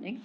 evening.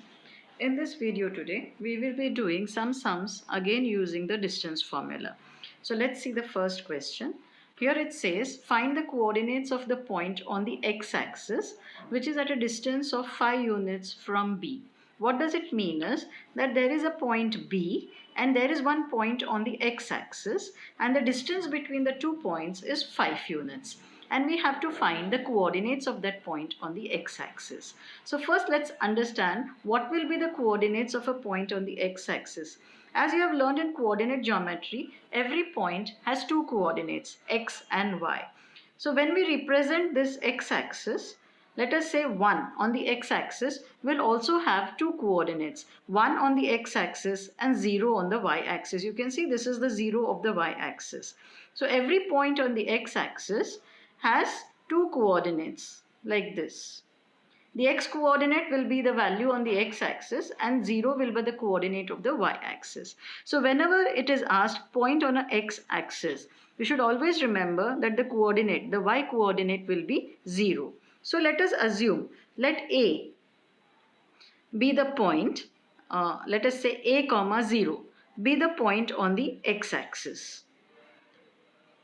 In this video today, we will be doing some sums again using the distance formula. So let's see the first question. Here it says, find the coordinates of the point on the x-axis, which is at a distance of 5 units from B. What does it mean is that there is a point B and there is one point on the x-axis and the distance between the 2 points is 5 units. And we have to find the coordinates of that point on the x-axis. So first let's understand what will be the coordinates of a point on the x-axis. As you have learned in coordinate geometry, every point has two coordinates, x and y. So when we represent this x-axis, let us say 1 on the x-axis will also have two coordinates, 1 on the x-axis and 0 on the y-axis. You can see this is the 0 of the y-axis. So every point on the x-axis has two coordinates like this. The x coordinate will be the value on the x-axis and 0 will be the coordinate of the y-axis. So whenever it is asked point on an x-axis, we should always remember that the coordinate, the y coordinate will be 0. So let us assume, let A be the point, let us say A comma 0 be the point on the x-axis.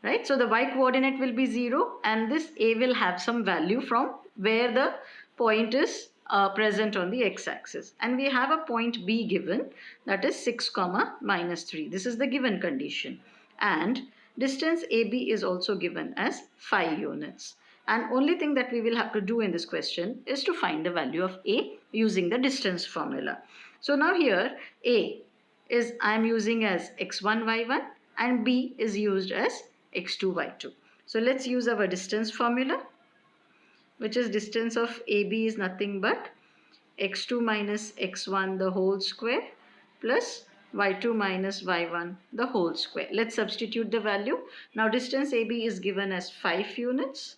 Right, so the y coordinate will be 0 and this A will have some value from where the point is present on the x-axis, and we have a point B given, that is 6 comma minus 3. This is the given condition, and distance AB is also given as 5 units, and only thing that we will have to do in this question is to find the value of A using the distance formula. So now here A is I am using as x1 y1 and B is used as x2 y2. So let's use our distance formula, which is distance of AB is nothing but x2 minus x1 the whole square plus y2 minus y1 the whole square. Let's substitute the value. Now distance AB is given as 5 units.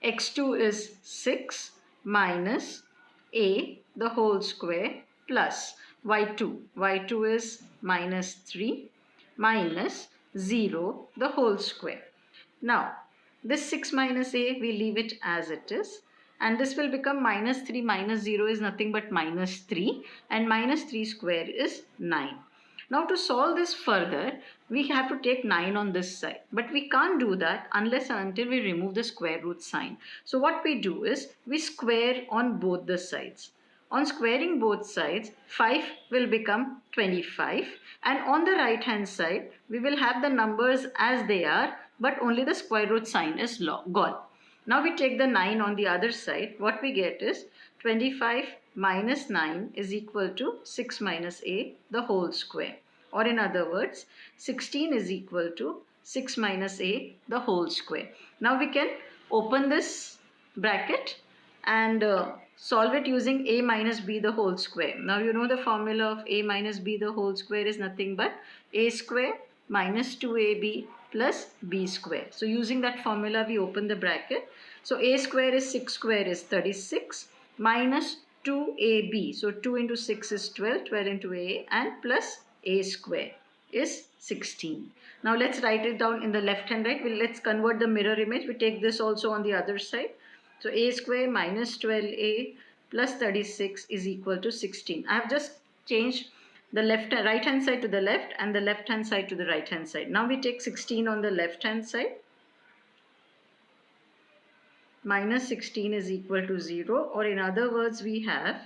x2 is 6 minus A the whole square plus y2 is minus 3 minus 0 the whole square. Now this 6 minus A, we leave it as it is, and this will become minus 3 minus 0 is nothing but minus 3 and minus 3 square is 9. Now to solve this further, we have to take 9 on this side, but we can't do that unless and until we remove the square root sign. So what we do is we square on both the sides. On squaring both sides, 5 will become 25, and on the right hand side we will have the numbers as they are, but only the square root sign is gone. Now we take the 9 on the other side. What we get is 25 minus 9 is equal to 6 minus A the whole square, or in other words 16 is equal to 6 minus A the whole square. Now we can open this bracket and solve it using A minus B the whole square. Now you know the formula of A minus B the whole square is nothing but A square minus 2AB plus B square. So using that formula we open the bracket. So A square is 6 square is 36 minus 2AB. So 2 into 6 is 12, 12 into A, and plus A square is 16. Now let's write it down in the left hand, right? Let's convert the mirror image. We take this also on the other side. So A square minus 12A plus 36 is equal to 16. I have just changed the right hand side to the left and the left hand side to the right hand side. Now we take 16 on the left hand side. Minus 16 is equal to 0, or in other words we have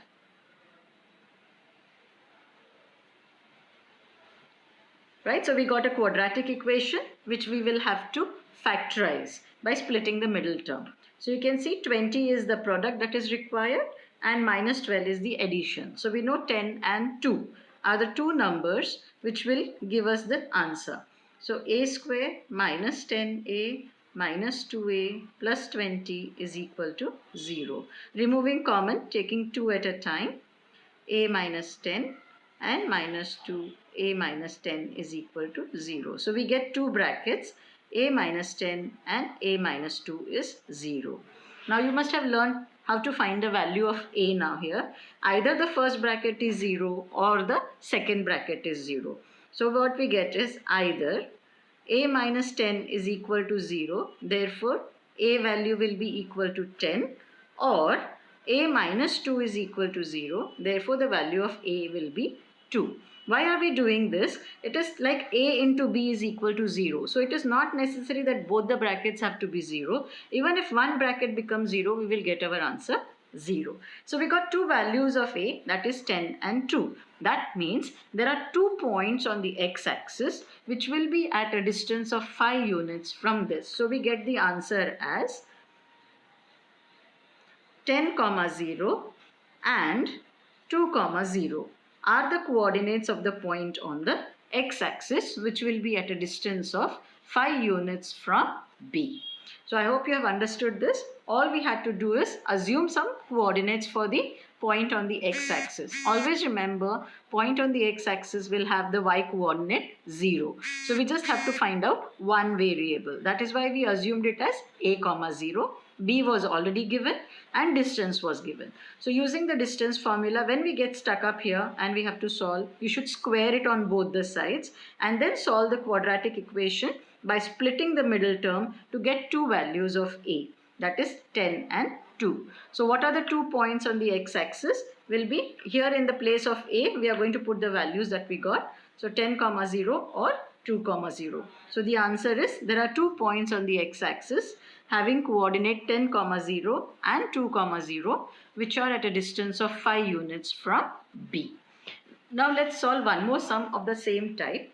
right. So we got a quadratic equation which we will have to factorize by splitting the middle term. So you can see 20 is the product that is required and minus 12 is the addition. So we know 10 and 2 are the two numbers which will give us the answer. So A square minus 10A minus 2A plus 20 is equal to 0. Removing common, taking 2 at a time, A minus 10 and minus 2, A minus 10 is equal to 0. So we get two brackets, A minus 10 and A minus 2 is 0. Now you must have learned how to find the value of A now here. Either the first bracket is 0 or the second bracket is 0. So what we get is either A minus 10 is equal to 0, therefore A value will be equal to 10, or a minus 2 is equal to 0. Therefore, the value of a will be 2. Why are we doing this? It is like a into b is equal to 0. So it is not necessary that both the brackets have to be 0. Even if one bracket becomes 0, we will get our answer 0. So we got two values of a, that is 10 and 2. That means there are 2 points on the x-axis which will be at a distance of 5 units from this. So we get the answer as 10, 0 and 2, 0 are the coordinates of the point on the x-axis which will be at a distance of 5 units from B. So I hope you have understood this. All we had to do is assume some coordinates for the point on the x-axis. Always remember, point on the x-axis will have the y coordinate 0. So we just have to find out one variable. That is why we assumed it as a, 0. B was already given and distance was given. So using the distance formula, when we get stuck up here and we have to solve, you should square it on both the sides and then solve the quadratic equation by splitting the middle term to get two values of a, that is 10 and 2. So what are the 2 points on the x-axis? Will be here in the place of a, we are going to put the values that we got. So 10, 0 or 2, 0. So the answer is there are 2 points on the x-axis having coordinate 10, 0 and 2, 0 which are at a distance of 5 units from B. Now let's solve one more sum of the same type.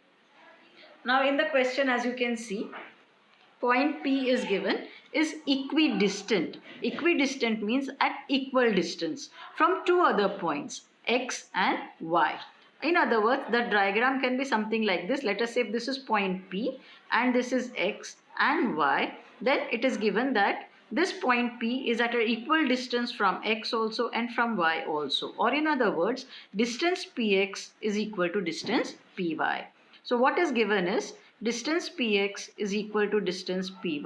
Now in the question, as you can see, point P is given is equidistant. Equidistant means at equal distance from two other points, x and y. In other words, the diagram can be something like this. Let us say if this is point P and this is x and y, then it is given that this point P is at an equal distance from x also and from y also. Or in other words, distance px is equal to distance py. So what is given is distance px is equal to distance py.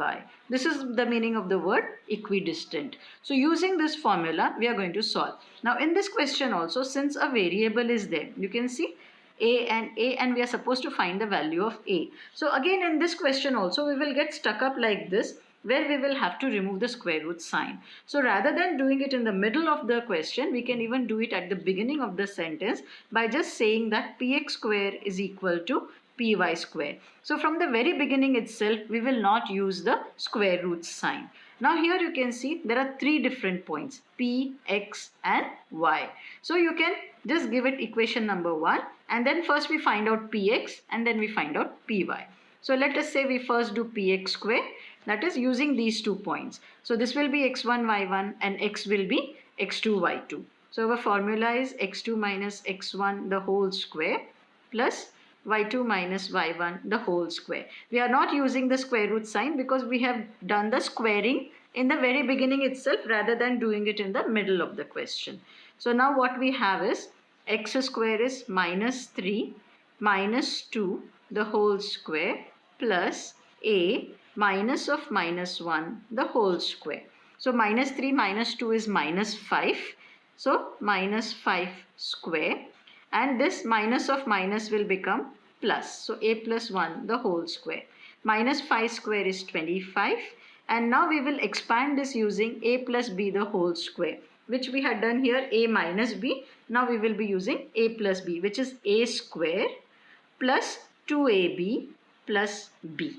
This is the meaning of the word equidistant. So using this formula, we are going to solve. Now in this question also, since a variable is there, you can see a and we are supposed to find the value of a. So again in this question also, we will get stuck up like this, where we will have to remove the square root sign. So rather than doing it in the middle of the question, we can even do it at the beginning of the sentence by just saying that px square is equal to py square. So from the very beginning itself, we will not use the square root sign. Now here you can see there are 3 different points, p, x and y. So you can just give it equation number 1 and then first we find out px and then we find out py. So let us say we first do px square, that is using these 2 points. So this will be x1, y1 and x will be x2, y2. So our formula is x2 minus x1 the whole square plus y2 minus y1 the whole square. We are not using the square root sign because we have done the squaring in the very beginning itself rather than doing it in the middle of the question. So now what we have is x square is minus 3 minus 2 the whole square plus a minus of minus 1 the whole square. So minus 3 minus 2 is minus 5. So minus 5 square, and this minus of minus will become plus. So a plus 1 the whole square. Minus 5 square is 25. And now we will expand this using a plus b the whole square, which we had done here a minus b. Now we will be using a plus b, which is a square plus 2ab plus b.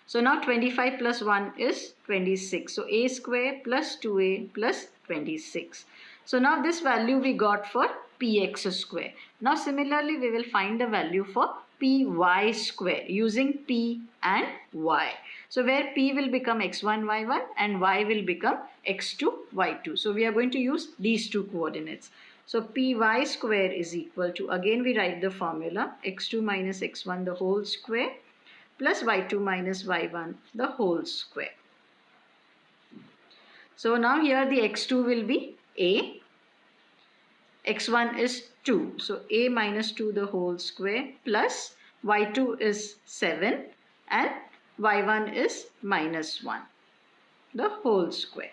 So now 25 plus 1 is 26. So a square plus 2a plus 26. So now this value we got for px square. Now similarly we will find the value for py square using p and y. So where p will become x1, y1 and y will become x2, y2. So we are going to use these 2 coordinates. So py square is equal to, again we write the formula, x2 minus x1 the whole square plus y2 minus y1 the whole square. So now here the x2 will be a, x1 is 2. So a minus 2 the whole square plus y2 is 7 and y1 is minus 1 the whole square.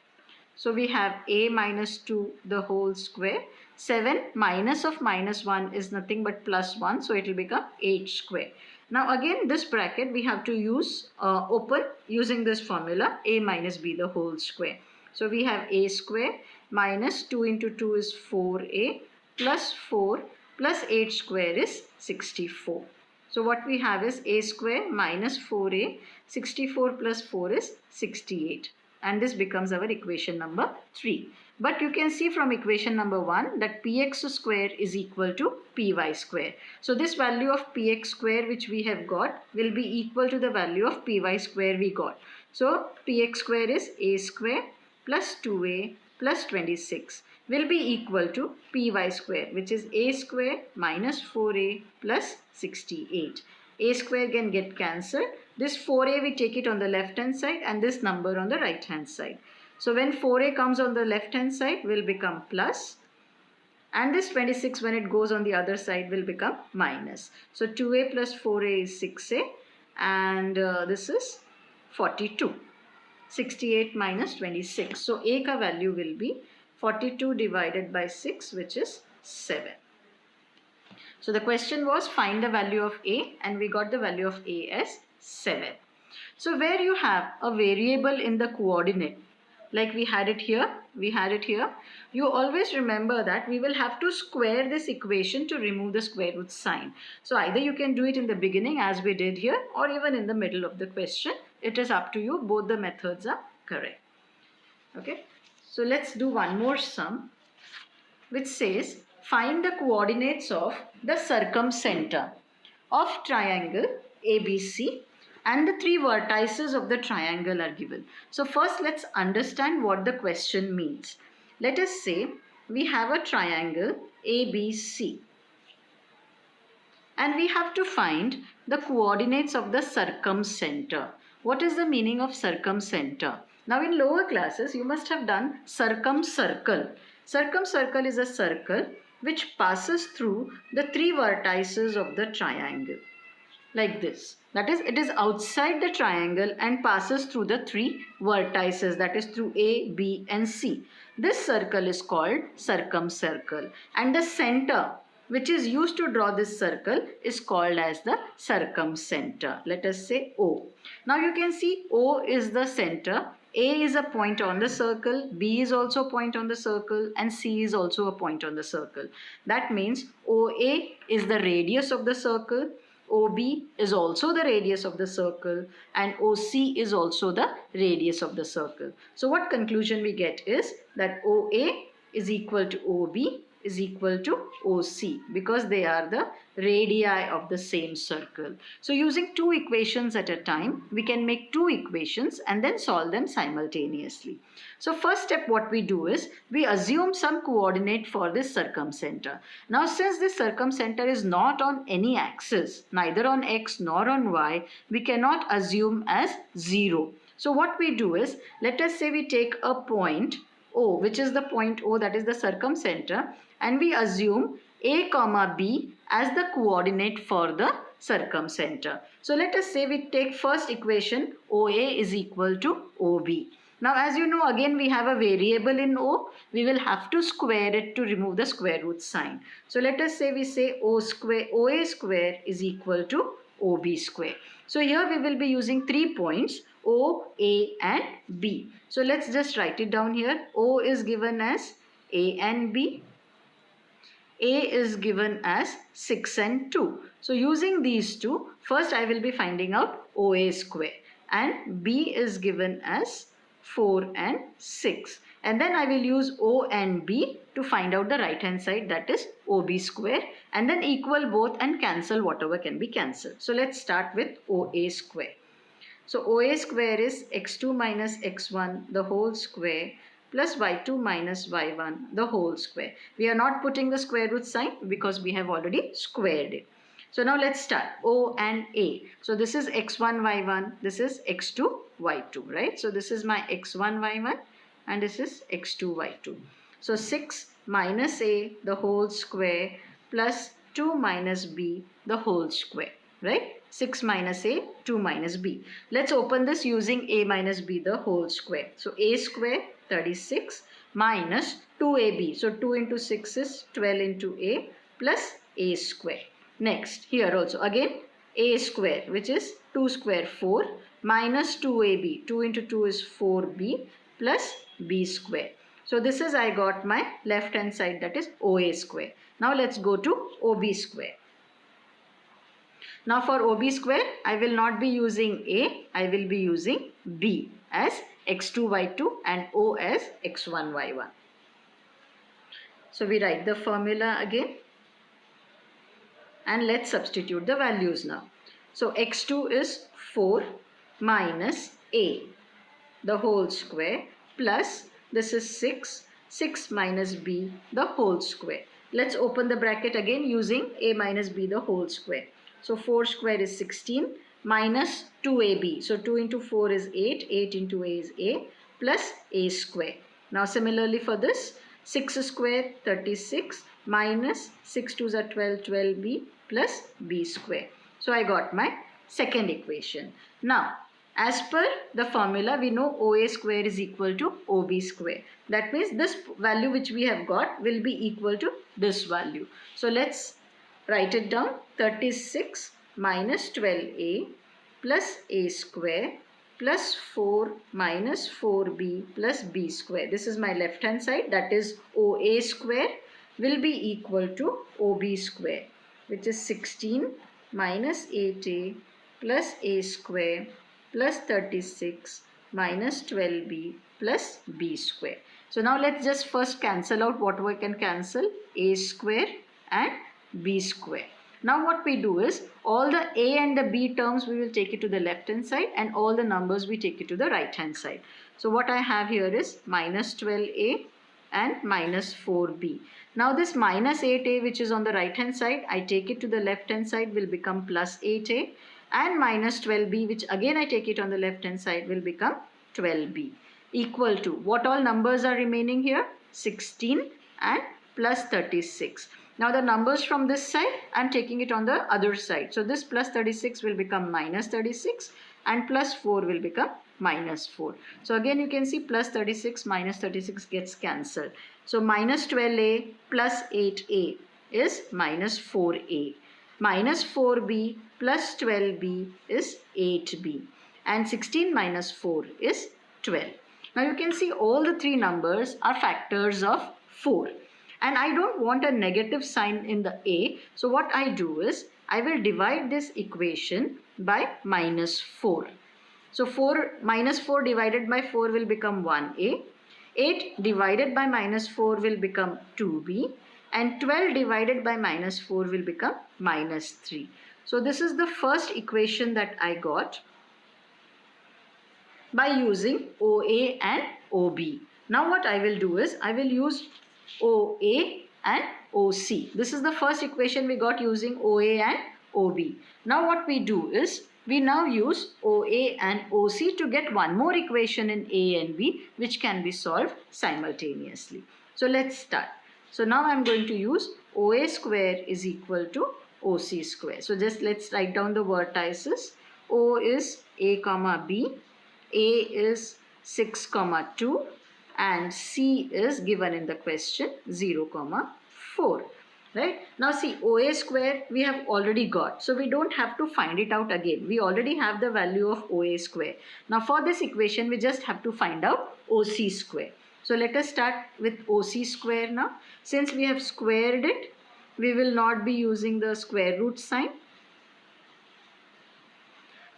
So we have a minus 2 the whole square. 7 minus of minus 1 is nothing but plus 1. So it will become 8 square. Now again this bracket we have to use open using this formula a minus b the whole square. So we have a square minus 2 into 2 is 4a plus 4 plus 8 square is 64. So what we have is a square minus 4a, 64 plus 4 is 68. And this becomes our equation number 3. But you can see from equation number 1 that px square is equal to py square. So this value of px square which we have got will be equal to the value of py square we got. So px square is a square plus 2a plus 26 will be equal to py square, which is a square minus 4a plus 68. A square can get cancelled. This 4a we take it on the left hand side and this number on the right hand side. So when 4a comes on the left hand side will become plus, and this 26 when it goes on the other side will become minus. So 2a plus 4a is 6a, and this is 42. 68 minus 26. So a ka value will be 42 divided by 6, which is 7. So the question was find the value of a, and we got the value of a as 7. So where you have a variable in the coordinate, like we had it here, you always remember that we will have to square this equation to remove the square root sign. So either you can do it in the beginning as we did here, or even in the middle of the question. It is up to you. Both the methods are correct. Okay. So let's do one more sum, which says find the coordinates of the circumcenter of triangle ABC, and the 3 vertices of the triangle are given. So first let's understand what the question means. Let us say we have a triangle ABC and we have to find the coordinates of the circumcenter. What is the meaning of circumcenter? Now in lower classes you must have done circumcircle. Circumcircle is a circle which passes through the 3 vertices of the triangle, like this. That is, it is outside the triangle and passes through the 3 vertices, that is through A, B and C. This circle is called circumcircle, and the center which is used to draw this circle is called as the circumcenter. Let us say O. Now you can see O is the center, A is a point on the circle, B is also a point on the circle, and C is also a point on the circle. That means OA is the radius of the circle, OB is also the radius of the circle, and OC is also the radius of the circle. So what conclusion we get is that OA is equal to OB is equal to OC, because they are the radii of the same circle. So using 2 equations at a time, we can make 2 equations and then solve them simultaneously. So first step what we do is we assume some coordinate for this circumcenter. Now since this circumcenter is not on any axis, neither on x nor on y, we cannot assume as 0. So what we do is, let us say we take a point O, which is the point O, that is the circumcenter, and we assume A comma B as the coordinate for the circumcenter. So let us say we take first equation, OA is equal to OB. Now as you know, again we have a variable in O, we will have to square it to remove the square root sign. So let us say we say OA square is equal to OB square. So here we will be using 3 points, O, A and B. So let's just write it down here. O is given as A and B. A is given as 6 and 2. So using these two, first I will be finding out OA square, and B is given as 4 and 6. And then I will use O and B to find out the right hand side, that is OB square, and then equal both and cancel whatever can be cancelled. So let's start with OA square. So OA square is x2 minus x1 the whole square plus y2 minus y1 the whole square. We are not putting the square root sign because we have already squared it. So now let's start O and A. So this is x1 y1, this is x2 y2, right? So this is my x1 y1 and this is x2 y2. So 6 minus A the whole square plus 2 minus B the whole square, right? 6 minus A, 2 minus B. Let's open this using A minus B the whole square. So A square 36 minus 2AB. So 2 into 6 is 12 into A plus A square. Next, here also again A square, which is 2 square 4 minus 2AB. 2 into 2 is 4B plus b square. So this is, I got my left hand side, that is OA square. Now let's go to OB square. Now for OB square, I will not be using A, I will be using B as x2, y2 and O as x1, y1. So we write the formula again and let's substitute the values now. So x2 is 4 minus A, the whole square, plus this is 6 minus B, the whole square. Let's open the bracket again using A minus B, the whole square. So 4 square is 16 minus 2AB. So 2 into 4 is 8, 8 into A is A, plus A square. Now similarly for this, 6 square 36 minus 6 2s are 12, 12B plus B square. So I got my second equation. Now as per the formula, we know OA square is equal to OB square. That means this value which we have got will be equal to this value. So let's write it down. 36 minus 12A plus A square plus 4 minus 4B plus B square. This is my left hand side, that is OA square will be equal to OB square, which is 16 minus 8A plus A square plus 36 minus 12B plus B square. So now let's just first cancel out what we can cancel, A square and B square. Now what we do is, all the A and the B terms we will take it to the left hand side and all the numbers we take it to the right hand side. So what I have here is minus 12A and minus 4B. Now this minus 8A which is on the right hand side, I take it to the left hand side, will become plus 8A, and minus 12B which again I take it on the left hand side will become 12B, equal to what all numbers are remaining here, 16 and plus 36. Now the numbers from this side I am taking it on the other side. So this plus 36 will become minus 36 and plus 4 will become minus 4. So again you can see plus 36 minus 36 gets cancelled. So minus 12A plus 8A is minus 4A. Minus 4B plus 12B is 8B. And 16 minus 4 is 12. Now you can see all the three numbers are factors of 4. And I don't want a negative sign in the A. So what I do is, I will divide this equation by minus 4. So minus 4 divided by 4 will become 1A. 8 divided by minus 4 will become 2B. And 12 divided by minus 4 will become minus 3. So this is the first equation that I got by using OA and OB. Now what I will do is, I will use OA and OC. This is the first equation we got using OA and OB. Now what we do is, we now use OA and OC to get one more equation in A and B which can be solved simultaneously. So let's start. So now I am going to use OA square is equal to OC square. So just let's write down the vertices. O is A comma B, A is 6 comma 2 and C is given in the question 0 comma 4. Right? Now see, OA square we have already got. So we don't have to find it out again. We already have the value of OA square. Now for this equation we just have to find out OC square. So let us start with OC square now. Since we have squared it, we will not be using the square root sign.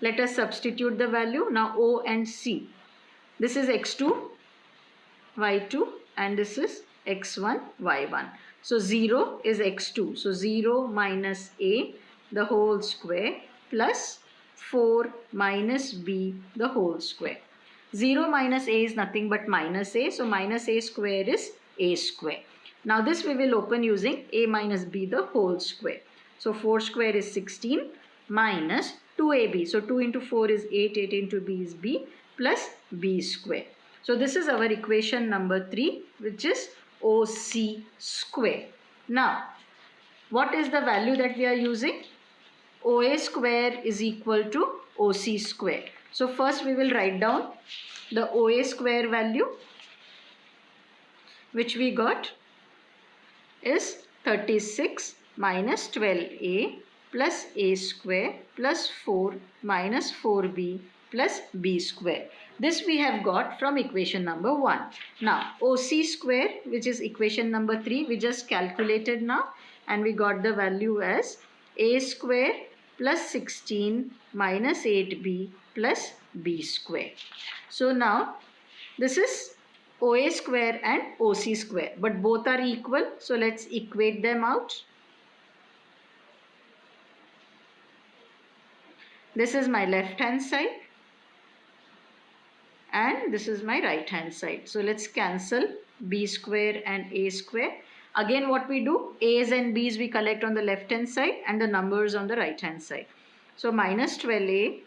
Let us substitute the value. Now O and C. This is x2, y2 and this is x1, y1. So 0 is x2. So 0 minus A the whole square plus 4 minus B the whole square. 0 minus A is nothing but minus A. So minus A square is A square. Now this we will open using A minus B the whole square. So 4 square is 16 minus 2AB. So 2 into 4 is 8, 8 into B is B plus B square. So this is our equation number 3, which is OC square. Now what is the value that we are using? OA square is equal to OC square. So first we will write down the OA square value, which we got is 36 minus 12A plus A square plus 4 minus 4B plus b square. This we have got from equation number 1. Now OC square, which is equation number 3, we just calculated now, and we got the value as a square plus 16 minus 8b plus b square. So now this is OA square and OC square, but both are equal, so let's equate them out. This is my left hand side and this is my right hand side. So let's cancel b square and a square. Again, what we do, a's and b's we collect on the left hand side and the numbers on the right hand side. So minus 12a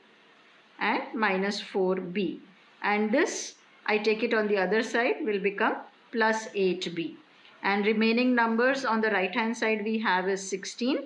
and minus 4b, and this I take it on the other side will become plus 8b, and remaining numbers on the right hand side we have is 16.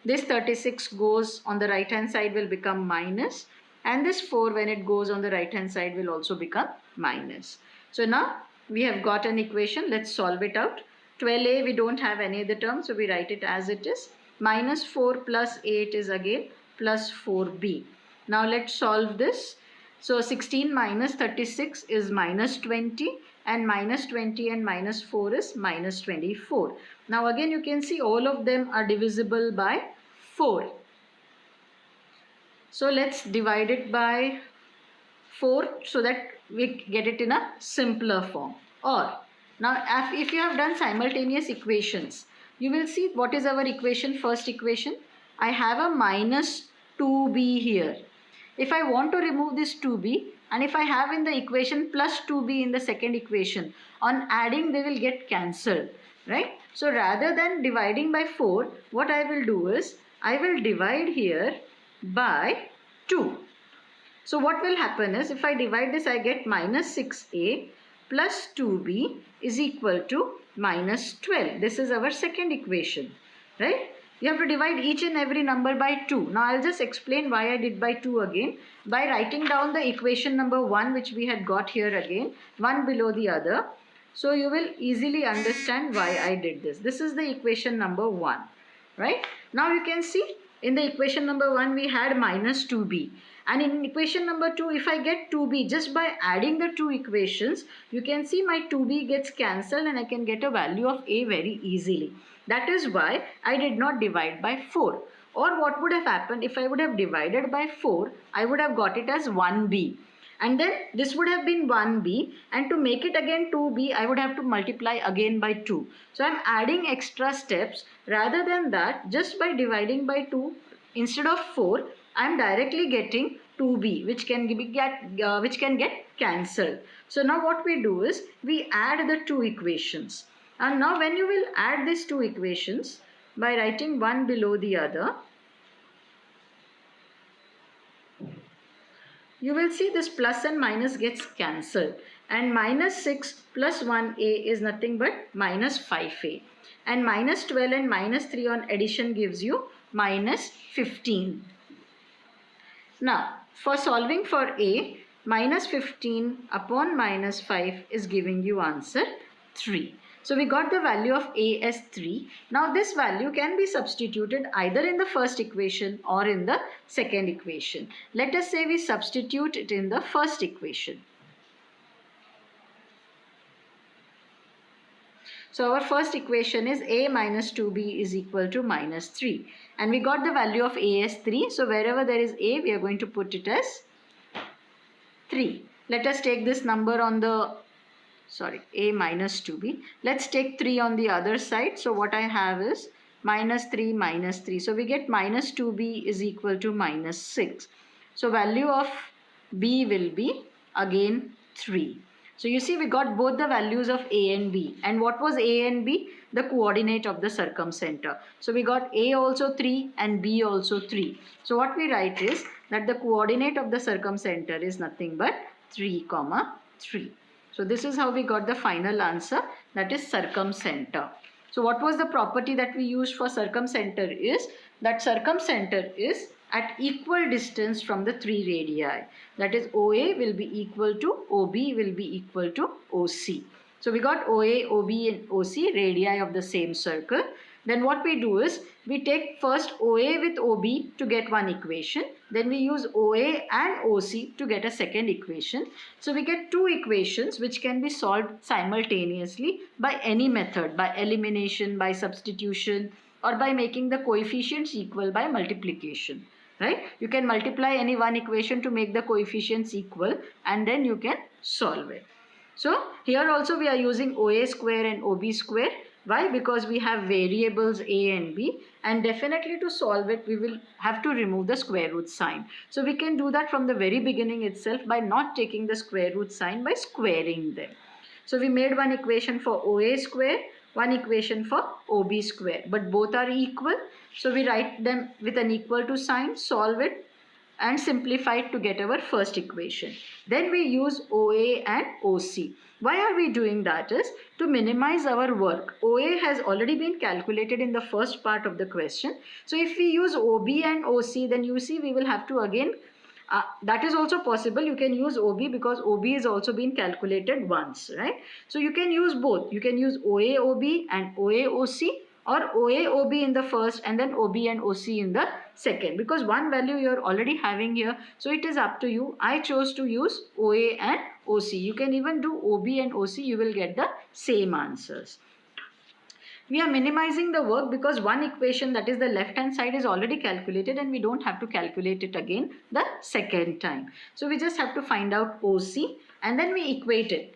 This 36 goes on the right hand side will become minus, and this 4 when it goes on the right hand side will also become minus. So now we have got an equation. Let's solve it out. 12a, we don't have any other term, so we write it as it is. Minus 4 plus 8 is again plus 4b. Now let's solve this. So 16 minus 36 is minus 20, and minus 20 and minus 4 is minus 24. Now again you can see all of them are divisible by 4. So let's divide it by 4 so that we get it in a simpler form. Or now if you have done simultaneous equations, you will see what is our equation, first equation. I have a minus 2b here. If I want to remove this 2b, and if I have in the equation plus 2b in the second equation, on adding they will get cancelled, right? So rather than dividing by 4, what I will do is I will divide here by 2. So what will happen is if I divide this, I get minus 6a plus 2b is equal to minus 12. This is our second equation, right? You have to divide each and every number by 2. Now I'll just explain why I did by 2 again. By writing down the equation number 1 which we had got here again, one below the other. So you will easily understand why I did this. This is the equation number 1, right? Now you can see in the equation number 1 we had minus 2b. And in equation number 2, if I get 2b, just by adding the two equations, you can see my 2b gets cancelled and I can get a value of a very easily. That is why I did not divide by 4. Or what would have happened if I would have divided by 4, I would have got it as 1b. And then this would have been 1b, and to make it again 2b, I would have to multiply again by 2. So I am adding extra steps. Rather than that, just by dividing by 2 instead of 4, I am directly getting 2b, which can get cancelled. So now what we do is we add the two equations. And now when you will add these two equations by writing one below the other, you will see this plus and minus gets cancelled, and minus 6 plus 1a is nothing but minus 5a, and minus 12 and minus 3 on addition gives you minus 15. Now for solving for a, minus 15 upon minus 5 is giving you answer 3. So we got the value of a as 3. Now this value can be substituted either in the first equation or in the second equation. Let us say we substitute it in the first equation. So our first equation is a minus 2b is equal to minus 3. And we got the value of a as 3. So wherever there is a, we are going to put it as 3. Let us take this number on the a minus 2b. Let's take 3 on the other side. So what I have is minus 3 minus 3. So we get minus 2b is equal to minus 6. So value of b will be again 3. So you see we got both the values of a and b. And what was a and b? The coordinate of the circumcenter. So we got a also 3 and b also 3. So what we write is that the coordinate of the circumcenter is nothing but 3, 3. So this is how we got the final answer, that is circumcenter. So what was the property that we used for circumcenter is that circumcenter is at equal distance from the 3 radii. That is OA will be equal to OB will be equal to OC. So we got OA, OB and OC radii of the same circle. then what we do is we take first OA with OB to get one equation, then we use OA and OC to get a second equation. So we get two equations which can be solved simultaneously by any method, by elimination, by substitution, or by making the coefficients equal by multiplication. Right? You can multiply any one equation to make the coefficients equal, and then you can solve it. So here also we are using OA square and OB square. Why? Because we have variables A and B, and definitely to solve it we will have to remove the square root sign. So we can do that from the very beginning itself by not taking the square root sign, by squaring them. So we made one equation for OA square, one equation for OB square, but both are equal. So we write them with an equal to sign, solve it, and simplify it to get our first equation. Then we use OA and OC. Why are we doing that is to minimize our work. OA has already been calculated in the first part of the question. So if we use OB and OC, then you see we will have to again, that is also possible. You can use OB because OB is also been calculated once, right? So you can use both. You can use OA OB and OA OC, or OA OB in the first and then OB and OC in the second, because one value you are already having here. So it is up to you. I chose to use OA and OC. You can even do OB and OC. You will get the same answers. We are minimizing the work because one equation, that is the left hand side, is already calculated and we don't have to calculate it again the second time. So we just have to find out OC and then we equate it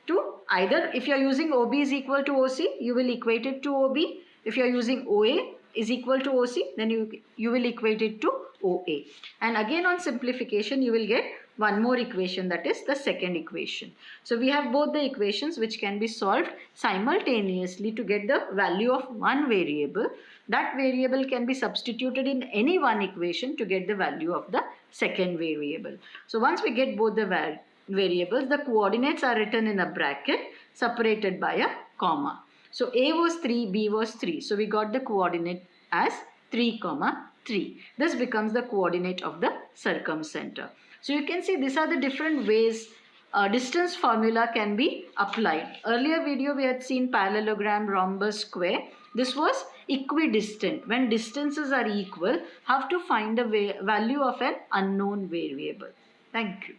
to either, if you are using OB is equal to OC, you will equate it to OB. If you are using OA is equal to OC, then you will equate it to OA. And again on simplification, you will get one more equation, that is the second equation. So we have both the equations which can be solved simultaneously to get the value of one variable. That variable can be substituted in any one equation to get the value of the second variable. So once we get both the variables, the coordinates are written in a bracket separated by a comma. So A was 3, B was 3. So we got the coordinate as 3, 3. This becomes the coordinate of the circumcenter. So you can see these are the different ways distance formula can be applied. Earlier video we had seen parallelogram, rhombus, square. This was equidistant. When distances are equal, have to find the value of an unknown variable. Thank you.